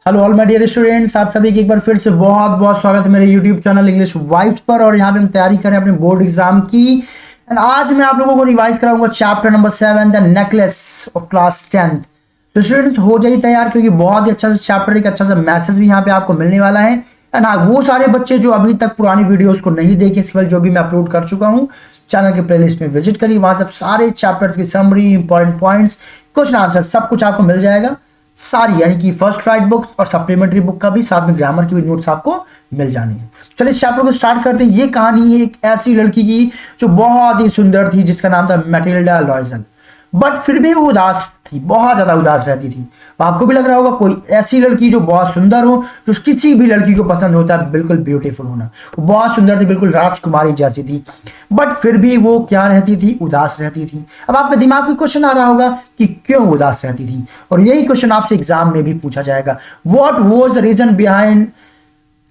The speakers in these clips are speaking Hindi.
Hello all my dear students, आप सभी की एक बार फिर से बहुत बहुत स्वागत है मेरे यूट्यूब चैनल इंग्लिश वाइब्स पर। और यहाँ पे हम तैयारी करें अपने बोर्ड एग्जाम की। एंड आज मैं आप लोगों को रिवाइज कराऊंगा chapter number 7 the necklace of class 10th। तो स्टूडेंट्स हो जाइए तैयार, क्योंकि बहुत ही अच्छा सा चैप्टर, एक अच्छा सा मैसेज भी यहाँ पे आपको मिलने वाला है। एंड हाँ, वो सारे बच्चे जो अभी तक पुरानी वीडियोस को नहीं देखे, इस जो भी मैं अपलोड कर चुका हूँ, चैनल के प्लेलिस्ट में विजिट करिए। वहां से सारे चैप्टर्स की summary, important points, question answer सब कुछ आपको मिल जाएगा। सारी यानी कि फर्स्ट राइट बुक और सप्लीमेंट्री बुक का भी, साथ में ग्रामर की भी नोट्स आपको मिल जानी है। चलिए इस चैप्टर को स्टार्ट करते हैं। ये कहानी है एक ऐसी लड़की की जो बहुत ही सुंदर थी, जिसका नाम था मैटिल्डा लॉयजल। बट फिर भी वो उदास थी, बहुत ज्यादा उदास रहती थी। आपको भी लग रहा होगा कोई ऐसी लड़की जो बहुत सुंदर हो, जो किसी भी लड़की को पसंद होता है, बिल्कुल ब्यूटीफुल होना। वो बहुत सुंदर थी, बिल्कुल राजकुमारी जैसी थी। बट फिर भी वो क्या रहती थी, उदास रहती थी। अब आपके दिमाग में क्वेश्चन आ रहा होगा कि क्यों उदास रहती थी, और यही क्वेश्चन आपसे एग्जाम में भी पूछा जाएगा। What was the reason behind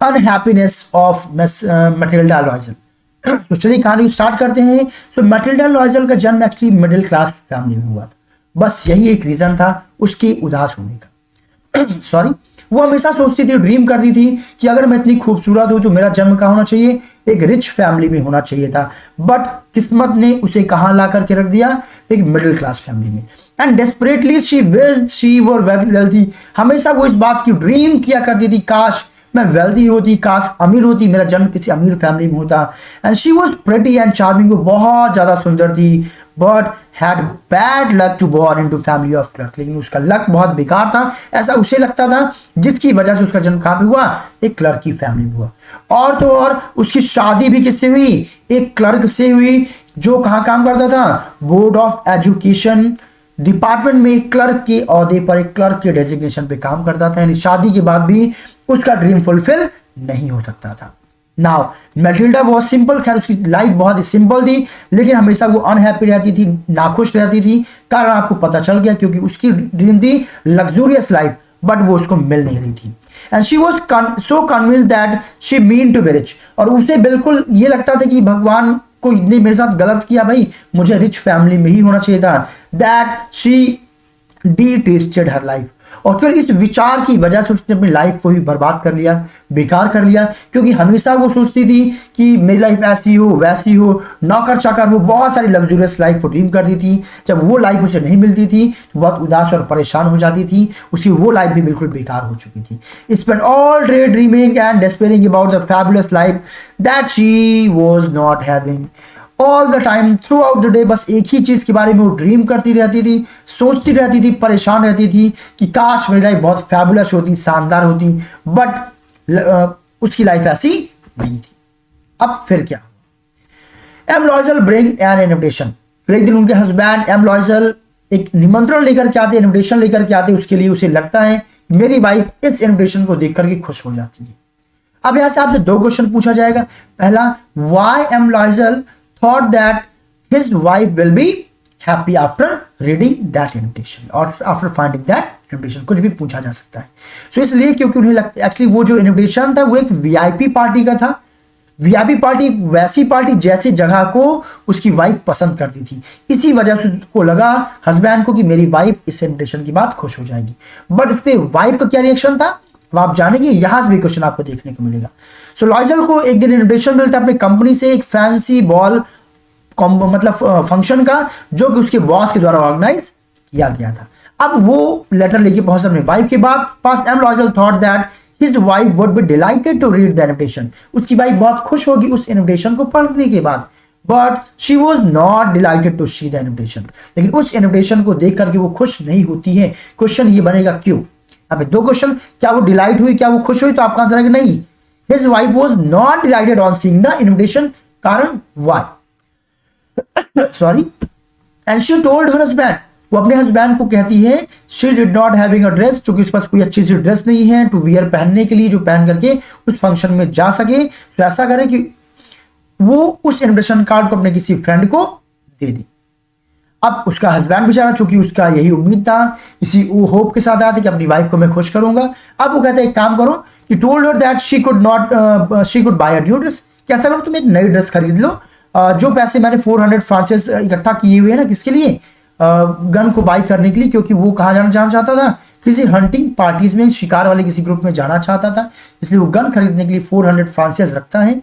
unhappiness of Matilda Loisel. तो चलिए कहानी स्टार्ट करते हैं। सो मैटिल्डा लॉयजल का जन्म एक्चुअली मिडिल क्लास फैमिली में हुआ था। बस यही एक रीजन था उसके उदास होने का। सॉरी, वो हमेशा सोचती थी, ड्रीम करती थी कि अगर मैं इतनी खूबसूरत हूं तो मेरा जन्म कहाँ होना चाहिए, एक रिच फैमिली में होना चाहिए था। बट किस्मत ने उसे कहाँ ला करके रख दिया, एक मिडिल क्लास फैमिली में। And desperately she wished she were wealthy. हमेशा वो इस बात की ड्रीम किया करती थी, काश मैं वेल्दी होती, काश अमीर होती, मेरा जन्म किसी अमीर फैमिली में होता। And she was pretty and charming, वो बहुत ज्यादा सुंदर थी। But had bad luck to born into family of clerk. लेकिन उसका लक बहुत बेकार था, ऐसा उसे लगता था, जिसकी वजह से उसका जन्म कहाँ पे हुआ, एक क्लर्क की फैमिली में हुआ। और तो और उसकी शादी भी किससे हुई, एक क्लर्क से हुई, जो कहाँ काम करता था, बोर्ड ऑफ एजुकेशन डिपार्टमेंट में एक क्लर्क के ओहदे पर, एक क्लर्क के डेजिग्नेशन पे काम करता था। यानी शादी के बाद भी उसका ड्रीम फुलफिल नहीं हो सकता था। नाउ मैटिल्डा बहुत सिंपल, खैर उसकी लाइफ बहुत ही सिंपल थी, लेकिन हमेशा वो अनहैप्पी रहती थी, नाखुश रहती थी। कारण आपको पता चल गया, क्योंकि उसकी ड्रीम थी लग्जूरियस लाइफ, बट वो उसको मिल नहीं रही थी। And she was so convinced that she mean to be rich. और उसे बिल्कुल ये लगता था कि भगवान को ने मेरे साथ गलत किया, भाई मुझे रिच फैमिली में ही होना चाहिए था। That she detested her life. और केवल इस विचार की वजह से उसने अपनी लाइफ को भी बर्बाद कर लिया, बेकार कर लिया। क्योंकि हमेशा वो सोचती थी कि मेरी लाइफ ऐसी हो, वैसी हो, नौकर चाकर हो, बहुत सारी लग्जूरियस लाइफ को ड्रीम करती थी। जब वो लाइफ उसे नहीं मिलती थी तो बहुत उदास और परेशान हो जाती थी। उसकी वो लाइफ भी बिल्कुल बेकार हो चुकी थी। Spend all day dreaming and despairing about the fabulous life that she was not having. All the time through out the day बस एक ही चीज के बारे में वो ड्रीम करती रहती थी, सोचती रहती थी, परेशान रहती थी कि काश मेरी लाइफ बहुत फैबुलस होती, शानदार होती। बट उसकी लाइफ ऐसी नहीं थी। अब फिर क्या, M Loisel bring an invitation. फिर एक दिन उनके हस्बैंड एम लॉयजल एक निमंत्रण लेकर के आते, इनविटेशन लेकर के आते। उसके लिए उसे लगता है मेरी वाइफ इस इनविटेशन को देख करके खुश हो जाती है। अब यहां से आपसे दो क्वेश्चन पूछा जाएगा। पहला, why am लॉयजल thought that his wife will be happy after reading that invitation or after finding that invitation, कुछ भी पूछा जा सकता है। So इसलिए क्योंकि उन्हें लगता, एक्चुअली वो जो इनविटेशन था वो एक वीआईपी पार्टी का था। वीआईपी पार्टी वैसी पार्टी जैसी जगह को उसकी वाइफ पसंद करती थी। इसी वजह से उसको लगा हस्बैंड को कि मेरी वाइफ इस इनविटेशन की बात खुश हो जाएगी। बट उस पर वाइफ का क्या रिएक्शन था वो आप जानेंगे, यहां से भी क्वेश्चन आपको देखने को मिलेगा। सो लॉयजल को एक दिन इनविटेशन मिलता है अपनी कंपनी से, एक फैंसी बॉल मतलब फंक्शन का, जो कि उसके बॉस के द्वारा ऑर्गेनाइज किया गया था। अब वो लेटर लेके पहुंचता अपनी वाइफ के पास। M Loisel thought that his wife would be delighted to read the invitation. उसकी वाइफ बहुत खुश होगी उस इनविटेशन को पढ़ने के बाद। But she was not delighted to see the invitation. लेकिन उस इनविटेशन को देख करके वो खुश नहीं होती है। क्वेश्चन ये बनेगा क्यों। अब दो क्वेश्चन, क्या वो डिलाइट हुई, क्या वो खुश हुई, तो आपका आंसर है कि नहीं, his wife was not delighted on seeing the invitation. कारण why, sorry, and she told her husband, वो अपने हस्बैंड को कहती है she did not having a dress, क्योंकि उसके पास कोई अच्छी सी ड्रेस नहीं है टू वियर, पहनने के लिए, जो पहन करके उस फंक्शन में जा सके। तो ऐसा करे कि वो उस इनविटेशन कार्ड को अपने किसी फ्रेंड को दे दे। अब उसका हस्बैंड बेचारा, चूंकि उसका यही उम्मीद था, इसी वो होप के साथ आया था कि अपनी वाइफ को मैं खुश करूंगा। अब वो कहता है एक काम करो कि told her that she could bye a new dress, कैसा करो तुम एक नई ड्रेस खरीद लो। जो पैसे मैंने 400 फ्रांसेस इकट्ठा किए हुए हैं ना, किसके लिए, गन को बाई करने के लिए, क्योंकि वो कहाँ जाना चाहता था, किसी हंटिंग पार्टीज में शिकार वाले किसी ग्रुप में जाना चाहता था, इसलिए वो गन खरीदने के लिए 400 फ्रांसिस रखता है।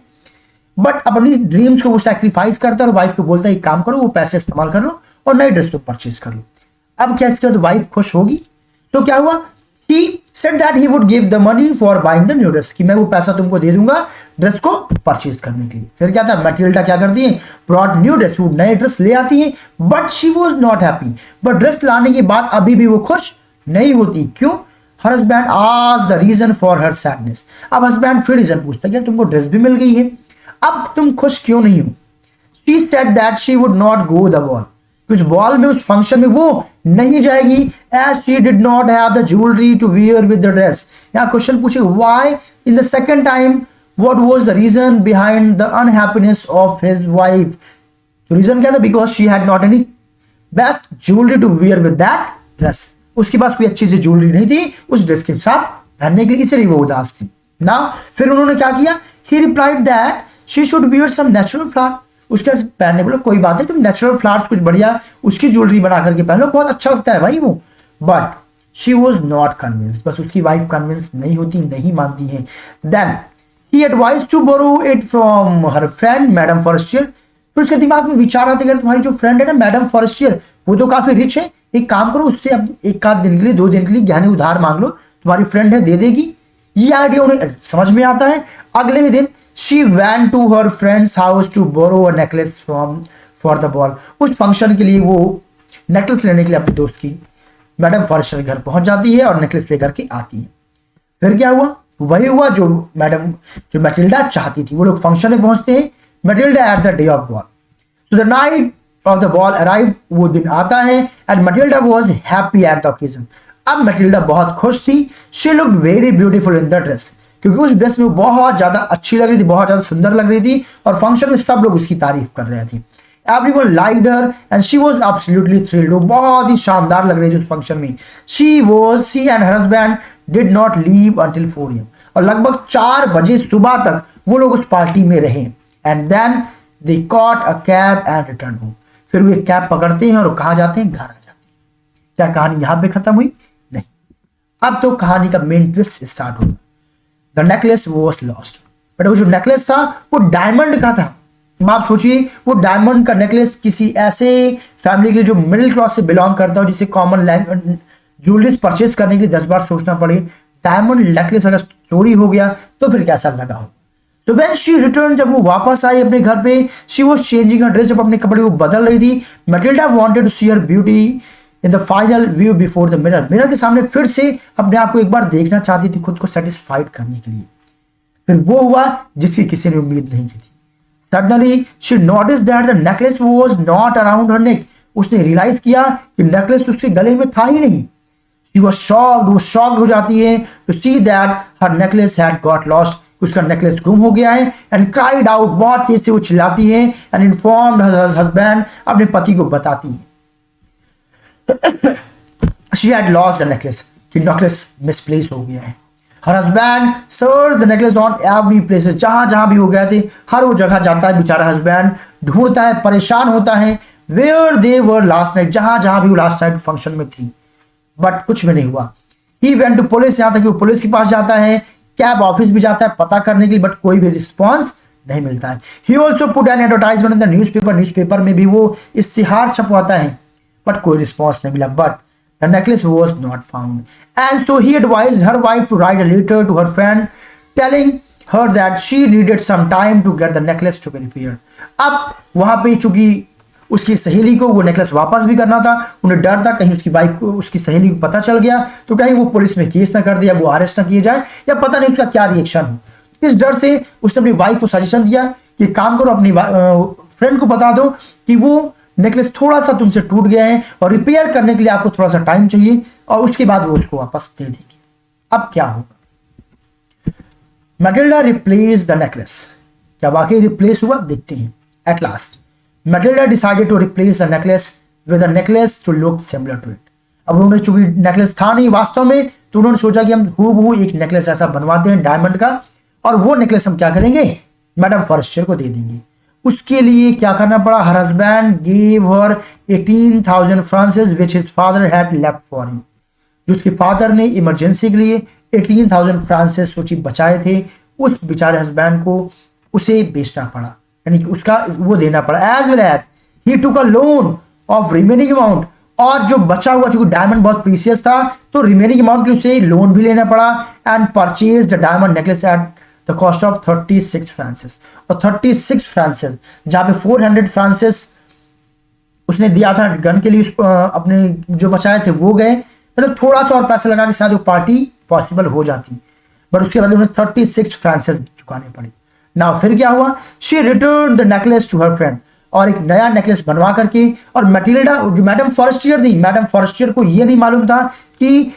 बट अपनी ड्रीम्स को वो सैक्रिफाइस करता है और वाइफ को बोलता है एक काम करो, वो पैसे इस्तेमाल कर लो और नई ड्रेस तो परचेज कर लो। अब क्या इसके बाद वाइफ खुश होगी? तो क्या हुआ, he said that he would give the money for buying the new dress, कि मैं वो पैसा तुमको दे दूंगा ड्रेस को परचेज करने के लिए। फिर क्या था, मैटिल्डा क्या करती है, ब्रॉट न्यू ड्रेस, वो नए ड्रेस ले आती है। But she was not happy, but dress लाने के बाद अभी भी वो खुश नहीं होती। क्यों? Her husband asked the reason for her sadness. अब हस्बैंड फिर रीजन पूछता है कि तुमको ड्रेस भी मिल गई है, अब तुम खुश क्यों नहीं हो? She said that she would not go the ball, उस बॉल में, उस फंक्शन में वो नहीं जाएगी, as she did not have the jewellery to wear with the dress. यहाँ क्वेश्चन पूछे why in the second time, what was the reason behind the unhappiness of his wife. तो रीजन क्या था, because she had not any best jewellery to wear with that dress, उसके पास कोई अच्छी सी ज्वेलरी नहीं थी उस ड्रेस के साथ पहनने के लिए, इसलिए वो उदास थी ना। फिर उन्होंने क्या किया, he replied that she should wear some natural flower, उसके पहनने बोलो कोई बात है, तुम नेचुरल फ्लावर्स कुछ बढ़िया उसकी ज्वेलरी बना करके पहन लो, बहुत अच्छा लगता है भाई वो। But she was not convince, बस उसकी वाइफ कन्विंस नहीं होती, नहीं मानती है। Then he advise to borrow it from her friend madam Forestier. फिर उसके दिमाग में विचार आते, अगर तुम्हारी जो फ्रेंड है ना मैडम फॉरेस्टियर, वो तो काफी रिच है, एक काम करो उससे अब एक आध दिन के लिए 2 दिन के लिए गहने उधार मांग लो, तुम्हारी फ्रेंड है दे देगी। ये आइडिया उन्हें समझ में आता है। अगले ही दिन she went to her friend's house to borrow a necklace for the ball। उस फंक्शन के लिए वो नेकलेस लेने के लिए अपने दोस्त की मैडम फॉरेस्टर घर पहुंच जाती है और नेकलेस लेकर के आती है। फिर क्या हुआ, वही हुआ जो मैटिल्डा चाहती थी। वो लोग फंक्शन में पहुंचते हैं, Matilda at the day of ball, so the night of the ball arrived, वो दिन आता है, and Matilda was happy at the occasion। अब मैटिल्डा बहुत खुश थी। she looked very beautiful in the dress, क्योंकि उस ड्रेस में बहुत ज्यादा अच्छी लग रही थी, बहुत ज्यादा सुंदर लग रही थी और फंक्शन में सब लोग उसकी तारीफ कर रहे थे। Everyone liked her and she was absolutely thrilled। वो बहुत ही शानदार लग रही थी उस फंक्शन में। She and her husband did not leave until 4 AM, और लगभग 4 बजे सुबह तक वो लोग उस पार्टी में रहे। And then they caught a cab and returned home। फिर वो एक कैब पकड़ते हैं और कहाँ जाते हैं, घर आ जाते हैं। क्या कहानी यहाँ पे खत्म हुई? नहीं, अब तो कहानी का मेन ट्विस्ट स्टार्ट होगा। The necklace was lost। But वो जो नेकलेस था वो डायमंड का था। आप सोचिए, वो डायमंड का नेकलेस किसी ऐसे फैमिली के जो मिडिल क्लास से बिलोंग करता हो, जिसे कॉमन ज्वेलरीज परचेज करने के लिए 10 बार सोचना पड़े, डायमंड नेकलेस अगर चोरी हो गया तो फिर कैसा लगा हो। तो व्हेन शी रिटर्न, जब वो वापस आई अपने घर पे, she was changing her dress, जब अपने कपड़े को बदल रही थी, Matilda wanted to see her beauty in the final view before the mirror. Mirror के सामने फिर से अपने आप को एक बार देखना चाहती थी, खुद को सेटिस्फाइड करने के लिए। फिर वो हुआ जिसकी किसी ने उम्मीद नहीं की थी। Suddenly she notice that the necklace was not around her neck. उसने रियलाइज किया कि नेकलेस तो उसके गले में था ही नहीं। शी वाज शॉक्ड, वो शॉक्ड हो जाती है to see that her necklace had got lost, उसका नेकलेस गुम हो गया है। एंड क्राइड आउट, बहुत तेज से वो चिल्लाती है। एंड इन्फॉर्म्ड हर हस्बैंड, अपने पति को बताती है she had lost the necklace, कि नेकलेस मिसप्लेस हो गया है। her husband searched the necklace on every place, जहां भी हो गए थे हर वो जगह जाता है बेचारा हस्बैंड, ढूंढता है, परेशान होता है। where they were last night, जहां भी वो लास्ट नाइट फंक्शन में थी, बट कुछ भी नहीं हुआ। he went to police, यहाँ तक कि वो पुलिस के पास जाता है, कैब ऑफिस भी जाता है पता करने के लिए, बट कोई भी रिस्पॉन्स नहीं मिलता है। he also put an advertisement in the newspaper, newspaper में भी वो इश्तिहार छपवाता है, बट कोई रिस्पॉन्स नहीं मिला। But the necklace was not found, and so he advised her wife to write a letter to her friend telling her that she needed some time to get the necklace to be repaired. अब वहां पे चूंकि उसकी सहेली को वो नेकलेस वापस भी करना था, उन्हें डर था कहीं उसकी वाइफ को, उसकी सहेली को पता चल गया तो कहीं वो पुलिस में केस ना कर दे, या वो अरेस्ट ना किए जाए, या पता नहीं उसका क्या रिएक्शन हो। इस डर से उसने अपनी वाइफ को सजेशन दिया कि काम करो, अपनी फ्रेंड को बता दो कि वो नेकलेस थोड़ा सा तुमसे टूट गया है और रिपेयर करने के लिए आपको थोड़ा सा टाइम चाहिए, और उसके बाद वो उसको वापस दे देगी। अब क्या होगा, मैटिल्डा रिप्लेस द नेकलेस। क्या वाकई रिप्लेस हुआ? देखते हैं। At last Matilda decided to replace the necklace with a necklace to look similar to it. अब उन्होंने, चूंकि नेकलेस था नहीं वास्तव में, तो उन्होंने सोचा कि हम हूबहू एक नेकलेस ऐसा बनवाते हैं डायमंड का, और वो नेकलेस हम क्या करेंगे, मैडम फॉरेस्टियर को दे देंगे। उसके लिए क्या करना पड़ा, her husband give her 18,000 Francis which his father had left for him. जो उसके फादर ने इमरजेंसी के लिए 18,000 फ्रांसिस सोची बचाए थे, उस बेचारे हस्बैंड को उसे बेचना पड़ा, यानी कि उसका वो देना पड़ा। As well as he took a loan of remaining amount, और जो बचा हुआ, चूंकि डायमंड बहुत प्रीसियस था तो रिमेनिंग अमाउंट के उसे लोन भी लेना पड़ा, and purchase the diamond necklace at the cost of 36 Francis. और 36 फ्रांसिस, जहां पे 400 फ्रांसिस उसने दिया था गन के लिए, अपने जो बचाए थे वो गए, मतलब थोड़ा सा और पैसा लगा के साथ वो पार्टी पॉसिबल हो जाती, बट उसके बाद उन्हें 36 फ्रांसिस चुकाने पड़े। ना फिर क्या हुआ, she return the necklace to her friend, और एक नया नेकलेस बनवा करके, और मैटिल्डा जो मैडम फॉरेस्टियर थी, मैडम फॉरेस्टियर को ये नहीं मालूम था कि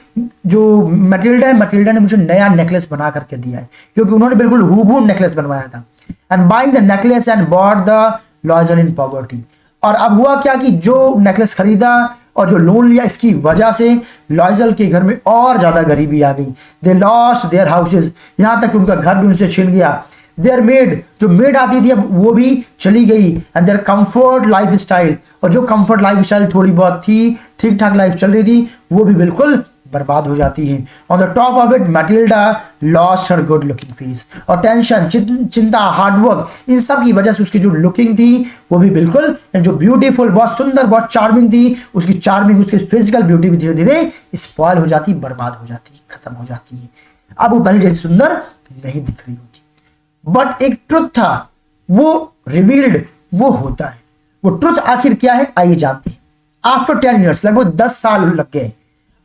जो मैटिल्डा है, मैटिल्डा ने मुझे नया नेकलेस बना करके दिया है, क्योंकि उन्होंने बिल्कुल हूबहू नेकलेस बनवाया था। And buying the necklace and bought the loyal in poverty, और अब हुआ क्या कि जो नेकलेस खरीदा और जो लोन लिया, इसकी वजह से लॉयल के घर में और ज्यादा गरीबी आ गई। दे लॉस्ट देयर हाउसेज, यहां तक कि उनका घर भी उनसे छिन गया। देयर मेड, जो मेड आती थी अब वो भी चली गई। And there comfort life style, और जो कंफर्ट लाइफ स्टाइल थोड़ी बहुत थी, ठीक ठाक लाइफ चल रही थी, वो भी बिल्कुल बर्बाद हो जाती है। On the top of it Matilda lost her good looking face, और टेंशन, चिंता, हार्डवर्क, इन सब की वजह से उसकी जो लुकिंग थी वो भी बिल्कुल, जो ब्यूटीफुल, बहुत सुंदर, बहुत चार्मिंग थी, उसकी चार्मिंग, उसकी फिजिकल ब्यूटी भी धीरे धीरे स्पॉइल हो जाती, बर्बाद हो जाती, खत्म हो जाती है। अब वो पहले जैसी सुंदर नहीं दिख रही होती। बट एक ट्रुथ था, वो रिवील्ड, वो होता है। वो ट्रुथ आखिर क्या है, आइए जानते हैं। आफ्टर 10 ईयर्स, लगभग 10 साल लग गए,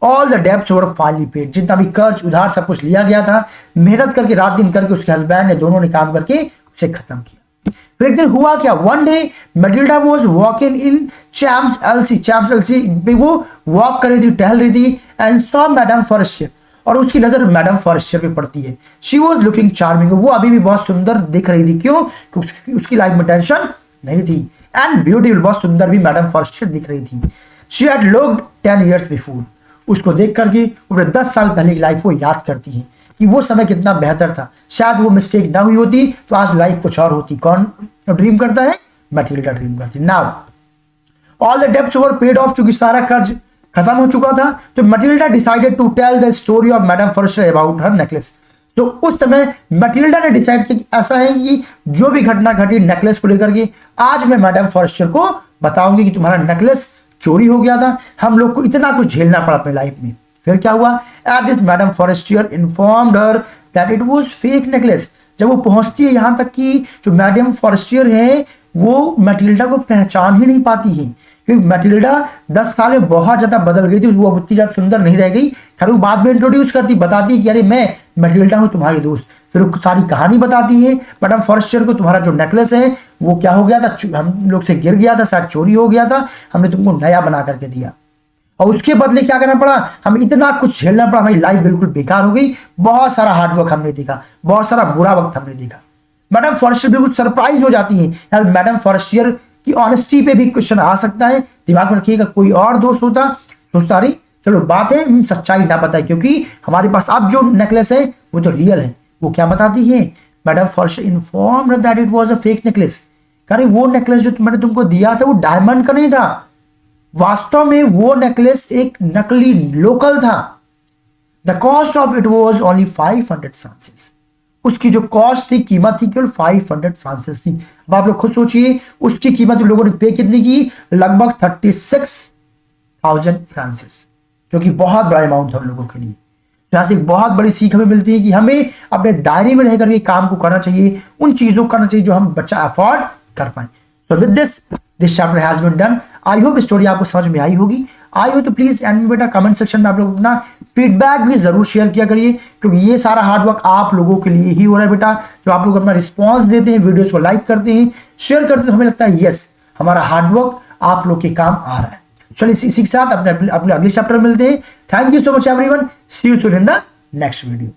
all the debts were finally paid, जितना भी कर्ज उधार सब कुछ लिया गया था, मेहनत करके रात दिन करके उसके हस्बैंड ने, दोनों ने काम करके उसे खत्म किया। फिर एक दिन हुआ क्या, one day Matilda was walking in चैम्स LC, वो वॉक कर रही थी, टहल रही थी, एंड सॉ मैडम फॉरेस्टियर, और उसकी नजर मैडम फॉरेस्टियर पे पड़ती है। शी वॉज लुकिंग चार्मिंग, वो अभी भी बहुत सुंदर दिख रही थी, क्यों, क्योंकि उसकी लाइफ में टेंशन नहीं थी, एंड ब्यूटीफुल, बहुत सुंदर भी मैडम फॉरेस्टियर दिख रही थी। She had looked 10 years before, उसको देख करके अपने 10 साल पहले की लाइफ वो याद करती है कि वो समय कितना बेहतर था, शायद वो मिस्टेक ना हुई होती तो आज लाइफ कुछ और होती। कौन ड्रीम करता है, मैटिल्डा ड्रीम करती। Now all the debts were paid off, चूंकि सारा कर्ज खत्म हो चुका था, तो Matilda decided to tell the story of madam Forestier about her necklace. तो उस समय मैटिल्डा ने डिसाइड किया ऐसा है कि जो भी घटना घटी नेकलेस को लेकर के, आज मैं मैडम फॉरेस्टियर को बताऊंगी कि तुम्हारा नेकलेस चोरी हो गया था, हम लोग को इतना कुछ झेलना पड़ा अपने लाइफ में। फिर क्या हुआ, at this madam Forestier informed her that it was fake necklace. जब वो पहुंचती है यहां तक कि जो मैडम फॉरेस्टियर है वो मैटिल्डा को पहचान ही नहीं पाती है, क्योंकि मैटिल्डा 10 साल में बहुत ज्यादा बदल गई थी, वो उतनी ज्यादा सुंदर नहीं रह गई। खैर वो बाद में इंट्रोड्यूस करती, बताती कि अरे मैं मैटिल्डा हूँ तुम्हारी दोस्त, फिर वो सारी कहानी बताती है मैडम फॉरेस्टियर को, तुम्हारा जो नेकलेस है वो क्या हो गया था, हम लोग से गिर गया था, शायद चोरी हो गया था, हमने तुमको नया बना करके दिया, और उसके बदले क्या करना पड़ा, हमें इतना कुछ झेलना पड़ा, हमारी लाइफ बिल्कुल बेकार हो गई, बहुत सारा हार्डवर्क हमने देखा, बहुत सारा बुरा वक्त हमने देखा। मैडम फॉरेस्टियर बिल्कुल सरप्राइज हो जाती है यार, मैडम फॉरेस्टियर की ऑनेस्टी पे भी क्वेश्चन आ सकता है, दिमाग में रखिएगा, कोई और दोस्त होता सोचता रही चलो बात है सच्चाई ना पता है, क्योंकि हमारे पास अब जो नेकलेस है वो तो रियल है। वो क्या बताती है, madam Forestier informed that it was a fake necklace, अरे वो नेकलेस जो मैंने तुमको दिया था वो डायमंड का नहीं था, वास्तव में वो नेकलेस एक नकली लोकल था। The cost of it was only 500 Francis, उसकी जो कॉस्ट थी, कीमत थी, केवल 500 फ्रांसिस थी। अब आप लोग खुद सोचिए उसकी कीमत लोगों ने पे कितनी की, लगभग 36,000 फ्रांसिस, जो कि बहुत बड़ा अमाउंट था हम लोगों के लिए। यहाँ से एक बहुत बड़ी सीख हमें मिलती है कि हमें अपने दायरे में रहकर के काम को करना चाहिए, उन चीजों को करना चाहिए जो हम बच्चा अफोर्ड कर पाए। So with this chapter has been done. I hope story आपको समझ में आई होगी। आई हो तो प्लीज एंड में बेटा कमेंट सेक्शन में आप लोग अपना फीडबैक भी जरूर शेयर किया करिए, क्योंकि ये सारा हार्डवर्क आप लोगों के लिए ही हो रहा है बेटा। जो आप लोग अपना रिस्पॉन्स देते हैं, वीडियोस को लाइक करते हैं, शेयर करते हैं, तो हमें लगता है यस हमारा हार्डवर्क आप लोग के काम आ रहा है। चलिए इसी के साथ अपने अगले चैप्टर में मिलते हैं। Thank you so much everyone, see you soon in the next video.